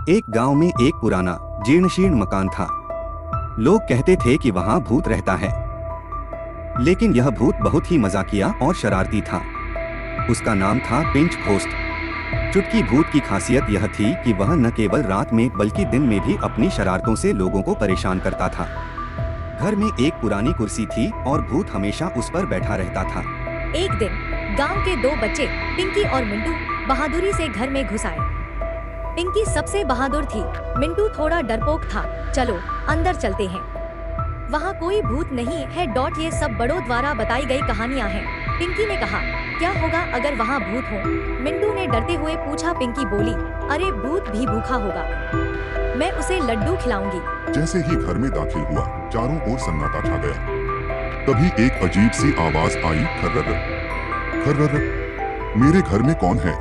एक गांव में एक पुराना जीर्ण-शीर्ण मकान था। लोग कहते थे कि वहां भूत रहता है, लेकिन यह भूत बहुत ही मजाकिया और शरारती था। उसका नाम था पिंच घोस्ट। चुटकी भूत की खासियत यह थी कि वह न केवल रात में बल्कि दिन में भी अपनी शरारतों से लोगों को परेशान करता था। घर में एक पुरानी कुर्सी थी और भूत हमेशा उस पर बैठा रहता था। एक दिन गांव के दो बच्चे पिंकी और मिंटू बहादुरी से घर में घुस आए। पिंकी सबसे बहादुर थी, मिंटू थोड़ा डरपोक था। चलो अंदर चलते हैं, वहाँ कोई भूत नहीं है। ये सब बड़ों द्वारा बताई गई कहानियाँ हैं। पिंकी ने कहा, क्या होगा अगर वहाँ भूत हो? मिंटू ने डरते हुए पूछा। पिंकी बोली, अरे भूत भी भूखा होगा, मैं उसे लड्डू खिलाऊंगी। जैसे ही घर में दाखिल हुआ, चारों ओर सन्नाटा छा गया। तभी एक अजीब सी आवाज आई, खर्रर खर्रर, मेरे घर में कौन है?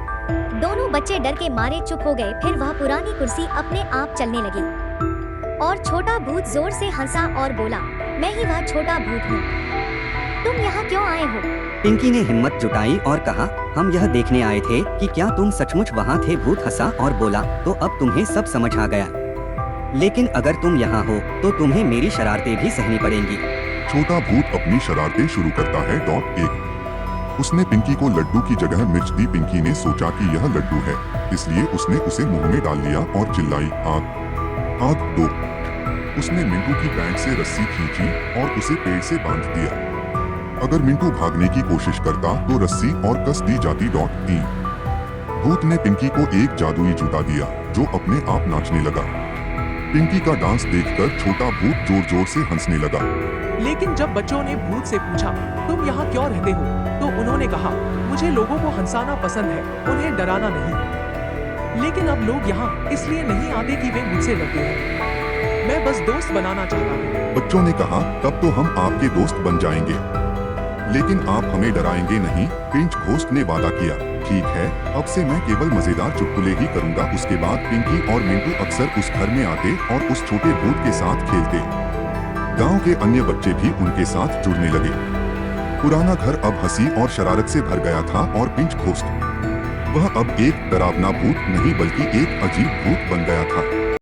दोनों बच्चे डर के मारे चुप हो गए। फिर वह पुरानी कुर्सी अपने आप चलने लगी और छोटा भूत जोर से हंसा और बोला, मैं ही वह छोटा भूत हूँ, तुम यहाँ क्यों आए हो? पिंकी ने हिम्मत जुटाई और कहा, हम यह देखने आए थे कि क्या तुम सचमुच वहाँ थे। भूत हंसा और बोला, तो अब तुम्हें सब समझ आ गया, लेकिन अगर तुम यहाँ हो तो तुम्हें मेरी शरारतें भी सहनी पड़ेंगी। छोटा भूत अपनी शरारतें शुरू करता है। एक उसने पिंकी को लड्डू की जगह मिर्च दी। पिंकी ने सोचा कि यह लड्डू है, इसलिए उसने उसे मुंह में डाल लिया और चिल्लाई, आग आग दो। उसने मिंटू की पैंट से रस्सी खींची और उसे पेड़ से बांध दिया। अगर मिंटू भागने की कोशिश करता तो रस्सी और कस दी जाती। भूत ने पिंकी को एक जादुई जूता दिया जो अपने आप नाचने लगा। पिंकी का डांस देखकर छोटा भूत जोर जोर से हंसने लगा। लेकिन जब बच्चों ने भूत से पूछा, तुम यहाँ क्यों रहते हो, तो उन्होंने कहा, मुझे लोगों को हंसाना पसंद है, उन्हें डराना नहीं। लेकिन अब लोग यहाँ इसलिए नहीं आते कि वे मुझसे डरते हैं, मैं बस दोस्त बनाना चाहता हूँ। बच्चों ने कहा, तब तो हम आपके दोस्त बन जाएंगे, लेकिन आप हमें डराएंगे नहीं। पिंच घोस्ट ने वादा किया। ठीक है, अब से मैं केवल मजेदार चुटकुले ही करूंगा। उसके बाद पिंकी और मिंटू अक्सर उस घर में आते और उस छोटे भूत के साथ खेलते। गांव के अन्य बच्चे भी उनके साथ जुड़ने लगे। पुराना घर अब हंसी और शरारत से भर गया था और पिंच घोस्ट, वह अब एक डरावना भूत नहीं बल्कि एक अजीब भूत बन गया था।